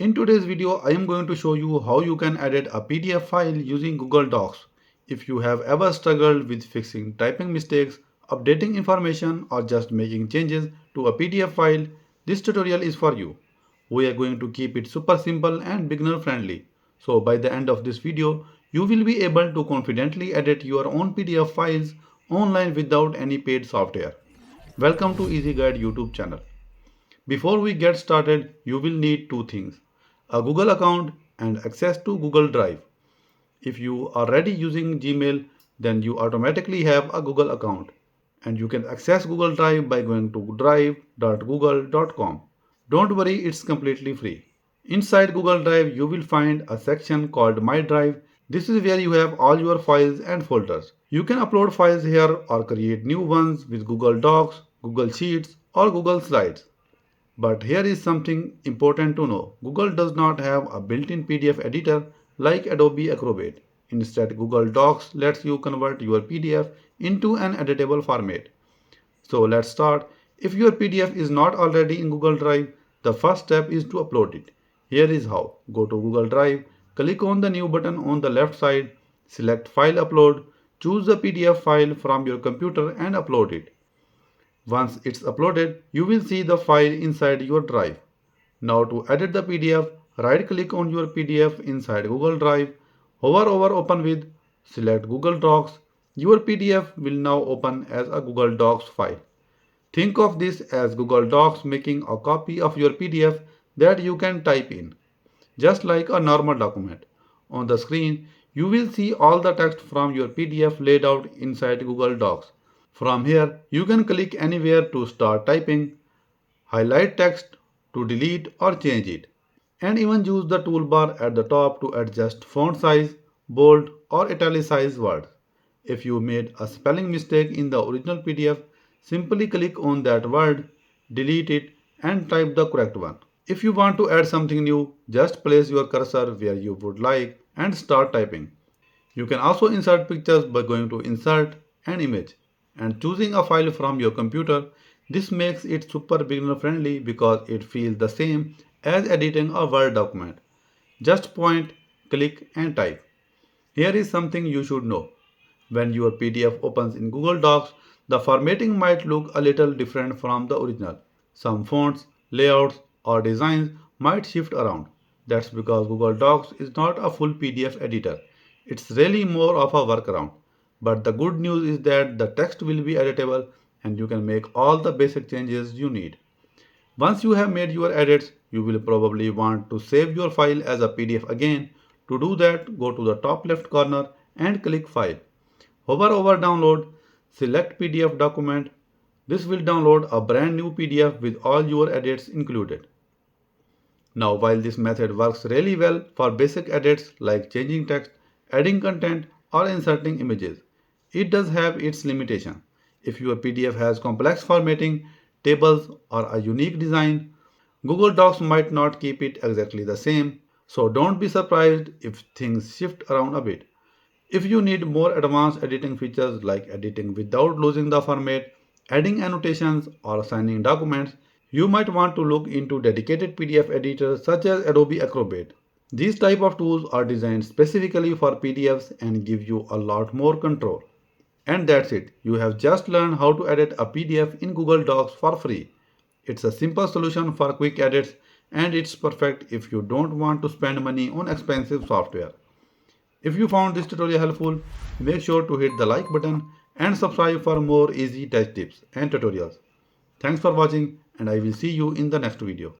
In today's video, I am going to show you how you can edit a PDF file using Google Docs. If you have ever struggled with fixing typing mistakes, updating information, or just making changes to a PDF file, this tutorial is for you. We are going to keep it super simple and beginner friendly. So by the end of this video, you will be able to confidently edit your own PDF files online without any paid software. Welcome to Easy Guide YouTube channel. Before we get started, you will need two things: a Google account and access to Google Drive. If you are already using Gmail, then you automatically have a Google account and you can access Google Drive by going to drive.google.com. Don't worry, it's completely free. Inside Google Drive, you will find a section called My Drive. This is where you have all your files and folders. You can upload files here or create new ones with Google Docs, Google Sheets, or Google Slides. But here is something important to know. Google does not have a built-in PDF editor like Adobe Acrobat. Instead, Google Docs lets you convert your PDF into an editable format. So let's start. If your PDF is not already in Google Drive, the first step is to upload it. Here is how. Go to Google Drive, click on the new button on the left side, select File Upload, choose the PDF file from your computer and upload it. Once it's uploaded, you will see the file inside your drive. Now to edit the PDF, right click on your PDF inside Google Drive, hover over Open With, select Google Docs. Your PDF will now open as a Google Docs file. Think of this as Google Docs making a copy of your PDF that you can type in, just like a normal document. On the screen, you will see all the text from your PDF laid out inside Google Docs. From here, you can click anywhere to start typing, highlight text to delete or change it, and even use the toolbar at the top to adjust font size, bold or italicize words. If you made a spelling mistake in the original PDF, simply click on that word, delete it and type the correct one. If you want to add something new, just place your cursor where you would like and start typing. You can also insert pictures by going to Insert an Image and choosing a file from your computer. This makes it super beginner friendly because it feels the same as editing a Word document. Just point, click and type. Here is something you should know. When your PDF opens in Google Docs, the formatting might look a little different from the original. Some fonts, layouts, or designs might shift around. That's because Google Docs is not a full PDF editor. It's really more of a workaround. But the good news is that the text will be editable and you can make all the basic changes you need. Once you have made your edits, you will probably want to save your file as a PDF again. To do that, go to the top left corner and click File. Hover over Download, select PDF document. This will download a brand new PDF with all your edits included. Now, while this method works really well for basic edits like changing text, adding content, or inserting images, it does have its limitation. If your PDF has complex formatting, tables, or a unique design, Google Docs might not keep it exactly the same, so don't be surprised if things shift around a bit. If you need more advanced editing features like editing without losing the format, adding annotations, or signing documents, you might want to look into dedicated PDF editors such as Adobe Acrobat. These type of tools are designed specifically for PDFs and give you a lot more control. And that's it. You have just learned how to edit a PDF in Google Docs for free. It's a simple solution for quick edits and it's perfect if you don't want to spend money on expensive software. If you found this tutorial helpful, make sure to hit the like button and subscribe for more easy tech tips and tutorials. Thanks for watching and I will see you in the next video.